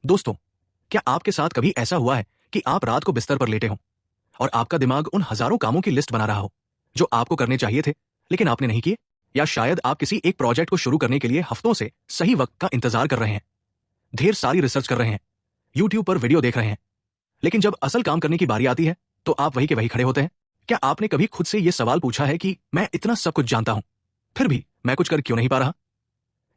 दोस्तों, क्या आपके साथ कभी ऐसा हुआ है कि आप रात को बिस्तर पर लेटे हों और आपका दिमाग उन हजारों कामों की लिस्ट बना रहा हो जो आपको करने चाहिए थे लेकिन आपने नहीं किए? या शायद आप किसी एक प्रोजेक्ट को शुरू करने के लिए हफ्तों से सही वक्त का इंतजार कर रहे हैं, ढेर सारी रिसर्च कर रहे हैं, यूट्यूब पर वीडियो देख रहे हैं, लेकिन जब असल काम करने की बारी आती है तो आप वही के वही खड़े होते हैं? क्या आपने कभी खुद से यह सवाल पूछा है कि मैं इतना सब कुछ जानता हूं, फिर भी मैं कुछ कर क्यों नहीं पा रहा?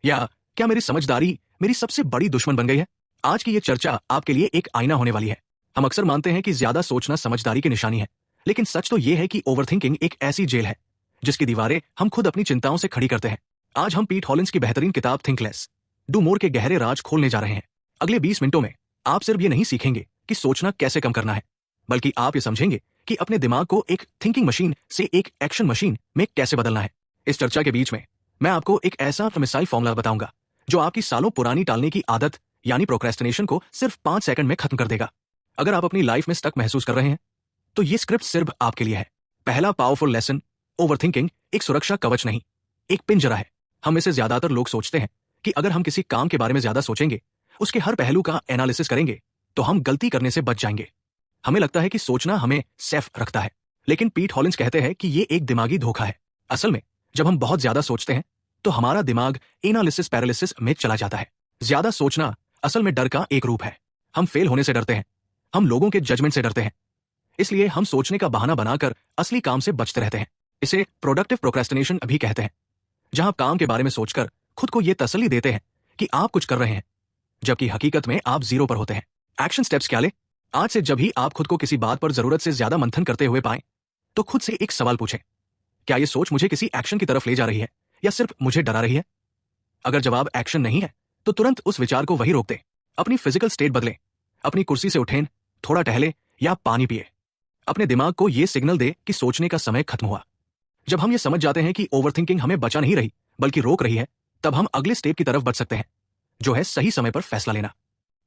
या क्या मेरी समझदारी मेरी सबसे बड़ी दुश्मन बन गई है? आज की ये चर्चा आपके लिए एक आईना होने वाली है। हम अक्सर मानते हैं कि ज्यादा सोचना समझदारी की निशानी है, लेकिन सच तो यह है कि ओवरथिंकिंग एक ऐसी जेल है जिसकी दीवारें हम खुद अपनी चिंताओं से खड़ी करते हैं। आज हम पीट हॉलिंस की बेहतरीन किताब थिंक लेस डू मोर के गहरे राज खोलने जा रहे हैं। अगले 20 मिनटों में आप सिर्फ ये नहीं सीखेंगे कि सोचना कैसे कम करना है, बल्कि आप ये समझेंगे कि अपने दिमाग को एक थिंकिंग मशीन से एक एक्शन मशीन में कैसे बदलना है। इस चर्चा के बीच में मैं आपको एक ऐसा मिसाइल फॉर्मूला बताऊंगा जो आपकी सालों पुरानी टालने की आदत यानी प्रोक्रेस्टिनेशन को सिर्फ 5 सेकंड में खत्म कर देगा। अगर आप अपनी लाइफ में स्टक महसूस कर रहे हैं तो ये स्क्रिप्ट सिर्फ आपके लिए है। पहला पावरफुल लेसन, ओवरथिंकिंग एक सुरक्षा कवच नहीं, एक पिंजरा है। हम में से ज्यादातर लोग सोचते हैं कि अगर हम किसी काम के बारे में ज्यादा सोचेंगे, उसके हर पहलू का एनालिसिस करेंगे, तो हम गलती करने से बच जाएंगे। हमें लगता है कि सोचना हमें सेफ रखता है, लेकिन पीट हॉलिंस कहते हैं कि ये एक दिमागी धोखा है। असल में जब हम बहुत ज्यादा सोचते हैं तो हमारा दिमाग एनालिसिस पैरालिसिस में चला जाता है। ज्यादा सोचना असल में डर का एक रूप है। हम फेल होने से डरते हैं, हम लोगों के जजमेंट से डरते हैं, इसलिए हम सोचने का बहाना बनाकर असली काम से बचते रहते हैं। इसे प्रोडक्टिव प्रोक्रेस्टिनेशन भी कहते हैं, जहां काम के बारे में सोचकर खुद को यह तसल्ली देते हैं कि आप कुछ कर रहे हैं, जबकि हकीकत में आप जीरो पर होते हैं। एक्शन स्टेप्स क्या ले? आज से जब ही आप खुद को किसी बात पर जरूरत से ज्यादा मंथन करते हुए पाएं, तो खुद से एक सवाल पूछें, क्या यह सोच मुझे किसी एक्शन की तरफ ले जा रही है या सिर्फ मुझे डरा रही है? अगर जवाब एक्शन नहीं है तो तुरंत उस विचार को वही रोक दें। अपनी फिजिकल स्टेट बदलें, अपनी कुर्सी से उठें, थोड़ा टहले या पानी पिए। अपने दिमाग को यह सिग्नल दे कि सोचने का समय खत्म हुआ। जब हम ये समझ जाते हैं कि ओवरथिंकिंग हमें बचा नहीं रही बल्कि रोक रही है, तब हम अगले स्टेप की तरफ बढ़ सकते हैं, जो है सही समय पर फैसला लेना।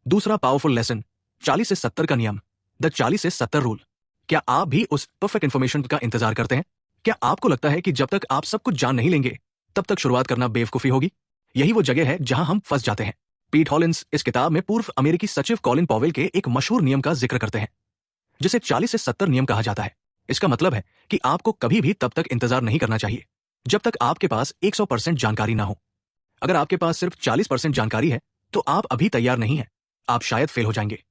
दूसरा पावरफुल लेसन, 40 से 70 का नियम, द 40 से 70 रूल। क्या आप भी उस परफेक्ट इंफॉर्मेशन का इंतजार करते हैं? क्या आपको लगता है कि जब तक आप सब कुछ जान नहीं लेंगे तब तक शुरुआत करना बेवकूफी होगी? यही वो जगह है जहां हम फंस जाते हैं। पीट हॉलिंस इस किताब में पूर्व अमेरिकी सचिव कॉलिन पॉवेल के एक मशहूर नियम का जिक्र करते हैं, जिसे 40 से 70 नियम कहा जाता है। इसका मतलब है कि आपको कभी भी तब तक इंतजार नहीं करना चाहिए जब तक आपके पास 100% जानकारी ना हो। अगर आपके पास सिर्फ 40% जानकारी है तो आप अभी तैयार नहीं हैं, आप शायद फेल हो जाएंगे।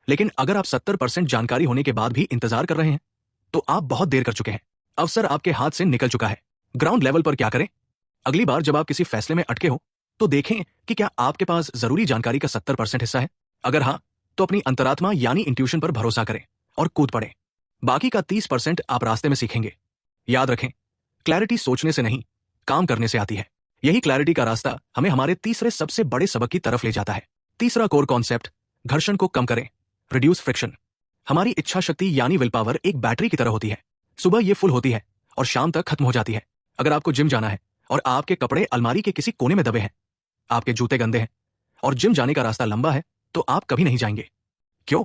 लेकिन अगर आप 70% जानकारी होने के बाद भी इंतजार कर रहे हैं तो आप बहुत देर कर चुके हैं। अवसर आपके हाथ से निकल चुका है। ग्राउंड लेवल पर क्या करें? अगली बार जब आप किसी फैसले में अटके हो तो देखें कि क्या आपके पास जरूरी जानकारी का 70% हिस्सा है। अगर हाँ, तो अपनी अंतरात्मा यानी इंट्यूशन पर भरोसा करें और कूद पड़े। बाकी का 30% आप रास्ते में सीखेंगे। याद रखें, क्लैरिटी सोचने से नहीं, काम करने से आती है। यही क्लैरिटी का रास्ता हमें हमारे तीसरे सबसे बड़े सबक की तरफ ले जाता है। तीसरा कोर कॉन्सेप्ट, घर्षण को कम करें, रिड्यूस फ्रिक्शन। हमारी इच्छा शक्ति यानी विल पावर एक बैटरी की तरह होती है। सुबह ये फुल होती है और शाम तक खत्म हो जाती है। अगर आपको जिम जाना है और आपके कपड़े अलमारी के किसी कोने में दबे हैं, आपके जूते गंदे हैं और जिम जाने का रास्ता लंबा है, तो आप कभी नहीं जाएंगे। क्यों?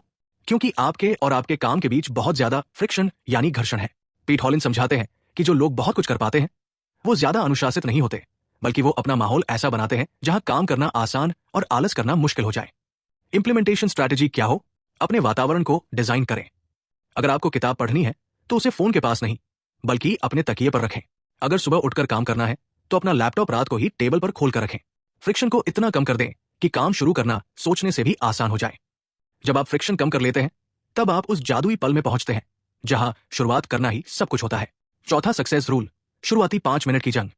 क्योंकि आपके और आपके काम के बीच बहुत ज्यादा फ्रिक्शन यानी घर्षण है। पीट हॉलिंस समझाते हैं कि जो लोग बहुत कुछ कर पाते हैं वो ज्यादा अनुशासित नहीं होते, बल्कि वो अपना माहौल ऐसा बनाते हैं जहां काम करना आसान और आलस करना मुश्किल हो जाए। इंप्लीमेंटेशन स्ट्रैटेजी क्या हो? अपने वातावरण को डिजाइन करें। अगर आपको किताब पढ़नी है तो उसे फोन के पास नहीं बल्कि अपने तकिए पर रखें। अगर सुबह उठकर काम करना है तो अपना लैपटॉप रात को ही टेबल पर खोल कर रखें। फ्रिक्शन को इतना कम कर दें कि काम शुरू करना सोचने से भी आसान हो जाए। जब आप फ्रिक्शन कम कर लेते हैं तब आप उस जादुई पल में पहुंचते हैं जहां शुरुआत करना ही सब कुछ होता है। चौथा सक्सेस रूल, शुरुआती 5 मिनट की जंग।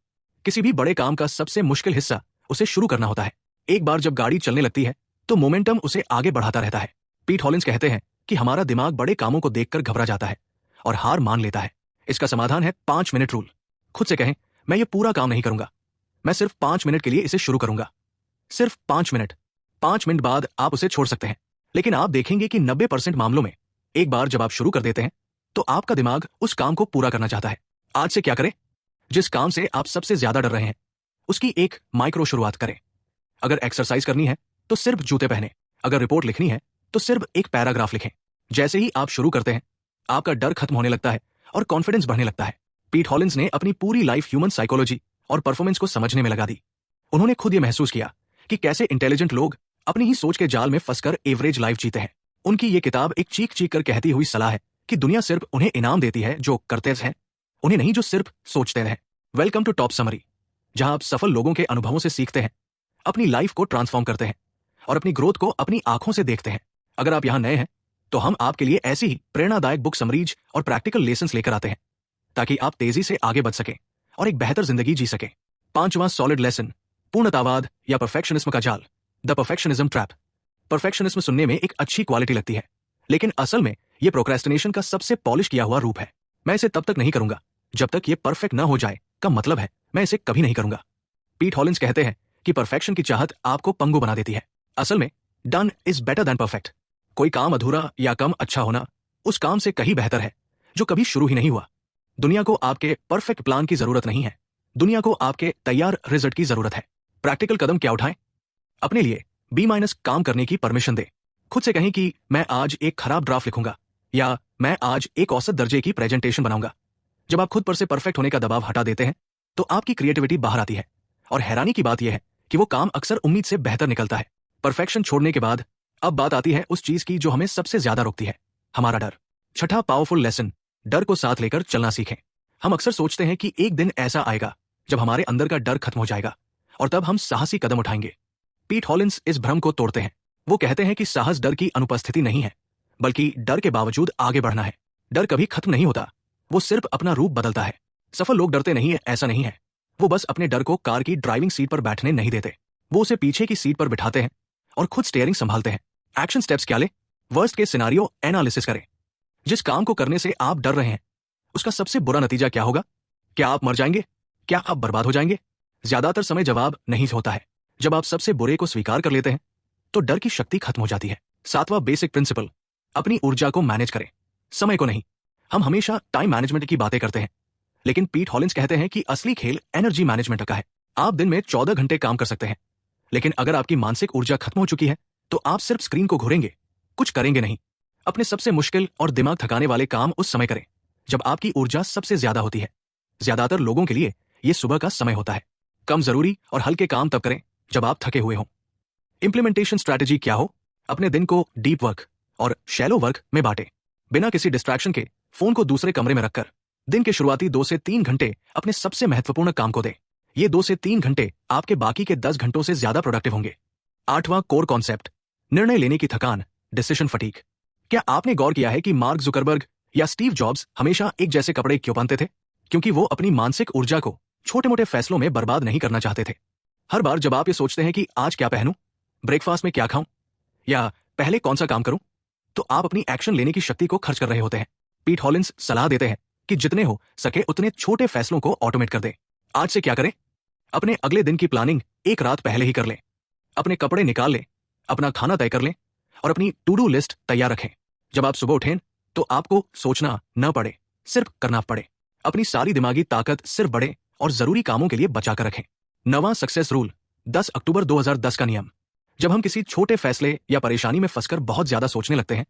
किसी भी बड़े काम का सबसे मुश्किल हिस्सा उसे शुरू करना होता है। एक बार जब गाड़ी चलने लगती है तो मोमेंटम उसे आगे बढ़ाता रहता है। पीट हॉलिंस कहते हैं कि हमारा दिमाग बड़े कामों को देखकर घबरा जाता है और हार मान लेता है। इसका समाधान है 5 मिनट रूल। खुद से कहें, मैं ये पूरा काम नहीं करूंगा, मैं सिर्फ 5 मिनट के लिए इसे शुरू करूंगा। सिर्फ 5 मिनट। 5 मिनट बाद आप उसे छोड़ सकते हैं, लेकिन आप देखेंगे कि 90% मामलों में एक बार जब आप शुरू कर देते हैं तो आपका दिमाग उस काम को पूरा करना चाहता है। आज से क्या करें? जिस काम से आप सबसे ज्यादा डर रहे हैं उसकी एक माइक्रो शुरुआत करें। अगर एक्सरसाइज करनी है तो सिर्फ जूते पहने। अगर रिपोर्ट लिखनी है तो सिर्फ एक पैराग्राफ लिखें। जैसे ही आप शुरू करते हैं आपका डर खत्म होने लगता है और कॉन्फिडेंस बढ़ने लगता है। पीट हॉलिंस ने अपनी पूरी लाइफ ह्यूमन साइकोलॉजी और परफॉर्मेंस को समझने में लगा दी। उन्होंने खुद ये महसूस किया कि कैसे इंटेलिजेंट लोग अपनी ही सोच के जाल में फंसकर एवरेज लाइफ जीते हैं। उनकी ये किताब एक चीख चीख कर कहती हुई सलाह है कि दुनिया सिर्फ उन्हें इनाम देती है जो करते हैं, उन्हें नहीं जो सिर्फ सोचते हैं। वेलकम टू टॉप समरी, जहां आप सफल लोगों के अनुभवों से सीखते हैं, अपनी लाइफ को ट्रांसफॉर्म करते हैं और अपनी ग्रोथ को अपनी आंखों से देखते हैं। अगर आप यहां नए हैं तो हम आपके लिए ऐसी ही प्रेरणादायक बुक समरीज और प्रैक्टिकल लेसन्स लेकर आते हैं ताकि आप तेजी से आगे बढ़ सकें और एक बेहतर जिंदगी जी सकें। 5वां सॉलिड लेसन, पूर्णतावाद या परफेक्शनिज्म का जाल, द परफेक्शनिज्म ट्रैप। परफेक्शनिज्म सुनने में एक अच्छी क्वालिटी लगती है, लेकिन असल में यह प्रोक्रेस्टिनेशन का सबसे पॉलिश किया हुआ रूप है। मैं इसे तब तक नहीं करूंगा जब तक यह परफेक्ट न हो जाए का मतलब है मैं इसे कभी नहीं करूंगा। पीट हॉलिंस कहते हैं कि परफेक्शन की चाहत आपको पंगु बना देती है। असल में done is better than perfect. कोई काम अधूरा या कम अच्छा होना उस काम से कहीं बेहतर है जो कभी शुरू ही नहीं हुआ। दुनिया को आपके परफेक्ट प्लान की जरूरत नहीं है, दुनिया को आपके तैयार रिजल्ट की जरूरत है। प्रैक्टिकल कदम क्या उठाएं? अपने लिए B- काम करने की परमिशन दे। खुद से कहें कि मैं आज एक खराब ड्राफ्ट लिखूंगा या मैं आज एक औसत दर्जे की प्रेजेंटेशन बनाऊंगा। जब आप खुद पर से परफेक्ट होने का दबाव हटा देते हैं तो आपकी क्रिएटिविटी बाहर आती है और हैरानी की बात यह है कि वो काम अक्सर उम्मीद से बेहतर निकलता है। परफेक्शन छोड़ने के बाद अब बात आती है उस चीज की जो हमें सबसे ज्यादा रोकती है, हमारा डर। छठा पावरफुल लेसन, डर को साथ लेकर चलना सीखें। हम अक्सर सोचते हैं कि एक दिन ऐसा आएगा जब हमारे अंदर का डर खत्म हो जाएगा और तब हम साहसी कदम उठाएंगे। पीट हॉलिंस इस भ्रम को तोड़ते हैं। वो कहते हैं कि साहस डर की अनुपस्थिति नहीं है, बल्कि डर के बावजूद आगे बढ़ना है। डर कभी खत्म नहीं होता, वो सिर्फ अपना रूप बदलता है। सफल लोग डरते नहीं है, ऐसा नहीं है। वो बस अपने डर को कार की ड्राइविंग सीट पर बैठने नहीं देते, वो उसे पीछे की सीट पर बिठाते हैं और खुद स्टीयरिंग संभालते हैं। एक्शन स्टेप्स क्या ले? वर्स्ट केस सिनेरियो एनालिसिस करें। जिस काम को करने से आप डर रहे हैं उसका सबसे बुरा नतीजा क्या होगा? क्या आप मर जाएंगे? क्या आप बर्बाद हो जाएंगे? ज्यादातर समय जवाब नहीं होता है। जब आप सबसे बुरे को स्वीकार कर लेते हैं तो डर की शक्ति खत्म हो जाती है। 7वां बेसिक प्रिंसिपल, अपनी ऊर्जा को मैनेज करें, समय को नहीं। हम हमेशा टाइम मैनेजमेंट की बातें करते हैं, लेकिन पीट हॉलिंस कहते हैं कि असली खेल एनर्जी मैनेजमेंट का है। आप दिन में 14 घंटे काम कर सकते हैं, लेकिन अगर आपकी मानसिक ऊर्जा खत्म हो चुकी है तो आप सिर्फ स्क्रीन को घूरेंगे, कुछ करेंगे नहीं। अपने सबसे मुश्किल और दिमाग थकाने वाले काम उस समय करें जब आपकी ऊर्जा सबसे ज्यादा होती है। ज्यादातर लोगों के लिए यह सुबह का समय होता है। कम जरूरी और हल्के काम तब करें जब आप थके हुए हों। इंप्लीमेंटेशन स्ट्रैटेजी क्या हो? अपने दिन को डीप वर्क और शैलो वर्क में बांटे। बिना किसी डिस्ट्रैक्शन के फोन को दूसरे कमरे में रखकर दिन के शुरुआती 2 से 3 घंटे अपने सबसे महत्वपूर्ण काम को दें। ये 2 से 3 घंटे आपके बाकी के 10 घंटों से ज्यादा प्रोडक्टिव होंगे। 8वां कोर कॉन्सेप्ट, निर्णय लेने की थकान, डिसीजन फटीग। क्या आपने गौर किया है कि मार्क जुकरबर्ग या स्टीव जॉब्स हमेशा एक जैसे कपड़े क्यों पहनते थे? क्योंकि वो अपनी मानसिक ऊर्जा को छोटे मोटे फैसलों में बर्बाद नहीं करना चाहते थे। हर बार जब आप ये सोचते हैं कि आज क्या पहनूं, ब्रेकफास्ट में क्या खाऊं या पहले कौन सा काम करूं, तो आप अपनी एक्शन लेने की शक्ति को खर्च कर रहे होते हैं। पीट हॉलिंस सलाह देते हैं कि जितने हो सके उतने छोटे फैसलों को ऑटोमेट कर दें। आज से क्या करें? अपने अगले दिन की प्लानिंग एक रात पहले ही कर लें। अपने कपड़े निकाल लें, अपना खाना तय कर लें और अपनी टू डू लिस्ट तैयार रखें। जब आप सुबह उठें तो आपको सोचना न पड़े, सिर्फ करना पड़े। अपनी सारी दिमागी ताकत सिर्फ बड़े और जरूरी कामों के लिए बचा कर रखें। 9वां सक्सेस रूल, 10 अक्टूबर 2010 का नियम। जब हम किसी छोटे फैसले या परेशानी में फंसकर बहुत ज्यादा सोचने लगते हैं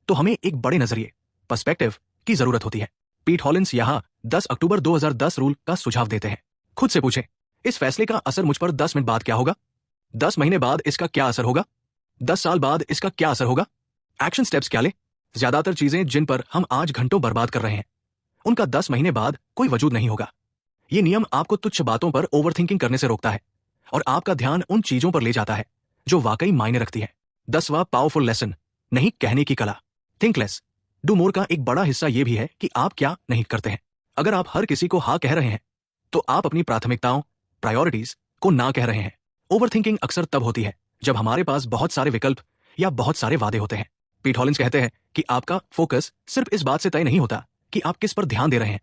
तो हमें एक बड़े नजरिए, पर्सपेक्टिव की जरूरत होती है। पीट हॉलिंस यहां 10 अक्टूबर 2010 रूल का सुझाव देते हैं। खुद से पूछें, इस फैसले का असर मुझ पर 10 मिनट बाद क्या होगा? 10 महीने बाद इसका क्या असर होगा? 10 साल बाद इसका क्या असर होगा? एक्शन स्टेप्स क्या ले? ज्यादातर चीजें जिन पर हम आज घंटों बर्बाद कर रहे हैं उनका 10 महीने बाद कोई वजूद नहीं होगा। ये नियम आपको तुच्छ बातों पर ओवरथिंकिंग करने से रोकता है और आपका ध्यान उन चीजों पर ले जाता है जो वाकई मायने रखती है। 10वां पावरफुल लेसन, नहीं कहने की कला, थिंक लेस डू मोर का एक बड़ा हिस्सा यह भी है कि आप क्या नहीं करते हैं। अगर आप हर किसी को हाँ कह रहे हैं तो आप अपनी प्राथमिकताओं, प्रायोरिटीज को ना कह रहे हैं। ओवरथिंकिंग अक्सर तब होती है जब हमारे पास बहुत सारे विकल्प या बहुत सारे वादे होते हैं। पीट हॉलिंस कहते हैं कि आपका फोकस सिर्फ इस बात से तय नहीं होता कि आप किस पर ध्यान दे रहे हैं,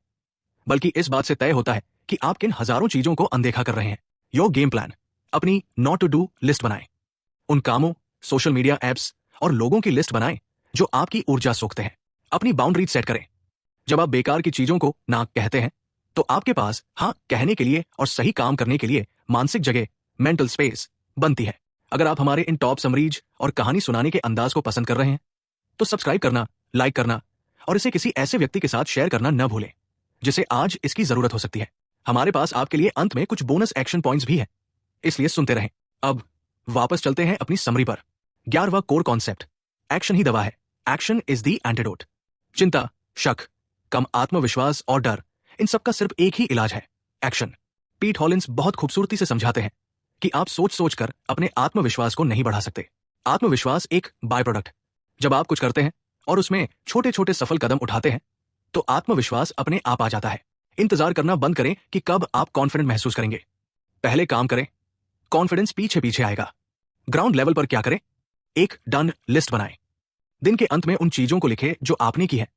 बल्कि इस बात से तय होता है कि आप किन हजारों चीजों को अनदेखा कर रहे हैं। योर गेम प्लान, अपनी नॉट टू डू लिस्ट बनाएं। उन कामों, सोशल मीडिया एप्स और लोगों की लिस्ट बनाएं जो आपकी ऊर्जा सोखते हैं। अपनी बाउंड्रीज सेट करें। जब आप बेकार की चीजों को ना कहते हैं तो आपके पास हाँ कहने के लिए और सही काम करने के लिए मानसिक जगह, मेंटल स्पेस बनती है। अगर आप हमारे इन टॉप समरीज और कहानी सुनाने के अंदाज को पसंद कर रहे हैं तो सब्सक्राइब करना, लाइक करना और इसे किसी ऐसे व्यक्ति के साथ शेयर करना न भूलें जिसे आज इसकी जरूरत हो सकती है। हमारे पास आपके लिए अंत में कुछ बोनस एक्शन पॉइंट्स भी हैं, इसलिए सुनते रहें। अब वापस चलते हैं अपनी समरी पर। 11वां कोर कॉन्सेप्ट, एक्शन ही दवा है। Action is the antidote. चिंता, शक, कम आत्मविश्वास और डर, इन सबका सिर्फ एक ही इलाज है, एक्शन। पीट हॉलिंस बहुत खूबसूरती से समझाते हैं कि आप सोच सोच कर अपने आत्मविश्वास को नहीं बढ़ा सकते। आत्मविश्वास एक बाय प्रोडक्ट। जब आप कुछ करते हैं और उसमें छोटे छोटे सफल कदम उठाते हैं तो आत्मविश्वास अपने आप आ जाता है। इंतजार करना बंद करें कि कब आप कॉन्फिडेंट महसूस करेंगे। पहले काम करें, कॉन्फिडेंस पीछे पीछे आएगा। ग्राउंड लेवल पर क्या करें? एक डन लिस्ट बनाएं। दिन के अंत में उन चीजों को लिखें जो आपने की है,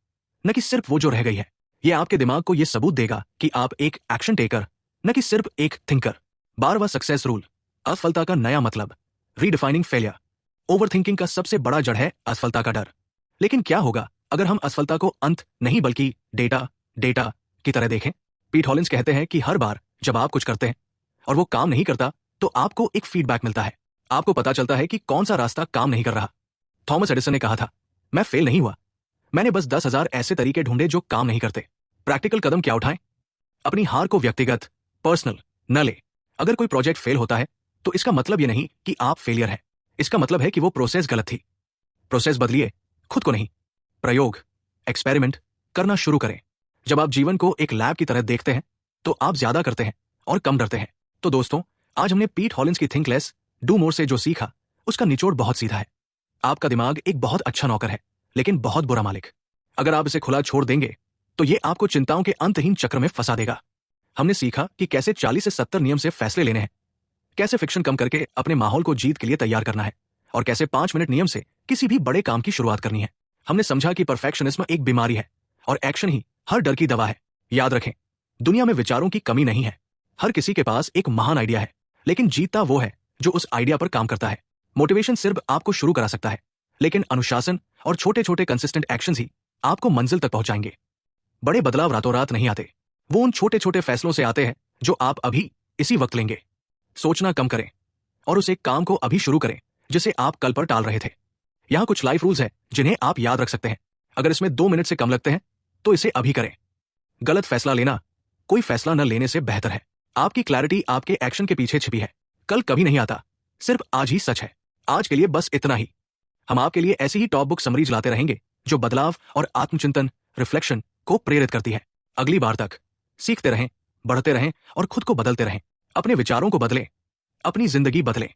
न कि सिर्फ वो जो रह गई है। यह आपके दिमाग को यह सबूत देगा कि आप एक एक्शन टेकर, न कि सिर्फ एक थिंकर। 12वां सक्सेस रूल, असफलता का नया मतलब, रीडिफाइनिंग फेलियर। ओवरथिंकिंग का सबसे बड़ा जड़ है असफलता का डर। लेकिन क्या होगा अगर हम असफलता को अंत नहीं बल्कि डेटा की तरह देखें? पीट हॉलिंस कहते हैं कि हर बार जब आप कुछ करते हैं और वो काम नहीं करता तो आपको एक फीडबैक मिलता है। आपको पता चलता है कि कौन सा रास्ता काम नहीं कर रहा। थॉमस एडिसन ने कहा था, मैं फेल नहीं हुआ, मैंने बस 10,000 ऐसे तरीके ढूंढे जो काम नहीं करते। प्रैक्टिकल कदम क्या उठाएं? अपनी हार को व्यक्तिगत, पर्सनल न ले। अगर कोई प्रोजेक्ट फेल होता है तो इसका मतलब यह नहीं कि आप फेलियर है। इसका मतलब है कि वो प्रोसेस गलत थी। प्रोसेस बदलिए, खुद को नहीं। प्रयोग, एक्सपेरिमेंट करना शुरू करें। जब आप जीवन को एक लैब की तरह देखते हैं तो आप ज्यादा करते हैं और कम डरते हैं। तो दोस्तों, आज हमने पीट हॉलिंस की थिंक लेस डू मोर से जो सीखा उसका निचोड़ बहुत सीधा है। आपका दिमाग एक बहुत अच्छा नौकर है लेकिन बहुत बुरा मालिक। अगर आप इसे खुला छोड़ देंगे तो ये आपको चिंताओं के अंतहीन चक्र में फंसा देगा। हमने सीखा कि कैसे 40 से 70 नियम से फैसले लेने हैं, कैसे फिक्शन कम करके अपने माहौल को जीत के लिए तैयार करना है, और कैसे 5 मिनट नियम से किसी भी बड़े काम की शुरुआत करनी है। हमने समझा कि परफेक्शनिज्म एक बीमारी है और एक्शन ही हर डर की दवा है। याद रखें, दुनिया में विचारों की कमी नहीं है। हर किसी के पास एक महान आइडिया है, लेकिन जीतता वो है जो उस आइडिया पर काम करता है। मोटिवेशन सिर्फ आपको शुरू करा सकता है, लेकिन अनुशासन और छोटे छोटे कंसिस्टेंट एक्शंस ही आपको मंजिल तक पहुंचाएंगे। बड़े बदलाव रातों रात नहीं आते, वो उन छोटे छोटे फैसलों से आते हैं जो आप अभी इसी वक्त लेंगे। सोचना कम करें और उस एक काम को अभी शुरू करें जिसे आप कल पर टाल रहे थे। यहां कुछ लाइफ रूल्स हैं जिन्हें आप याद रख सकते हैं। अगर इसमें 2 मिनट से कम लगते हैं तो इसे अभी करें। गलत फैसला लेना कोई फैसला न लेने से बेहतर है। आपकी क्लैरिटी आपके एक्शन के पीछे छिपी है। कल कभी नहीं आता, सिर्फ आज ही सच है। आज के लिए बस इतना ही। हम आपके लिए ऐसी ही टॉप बुक समरीज लाते रहेंगे जो बदलाव और आत्मचिंतन, रिफ्लेक्शन को प्रेरित करती है। अगली बार तक सीखते रहें, बढ़ते रहें और खुद को बदलते रहें। अपने विचारों को बदलें, अपनी जिंदगी बदलें।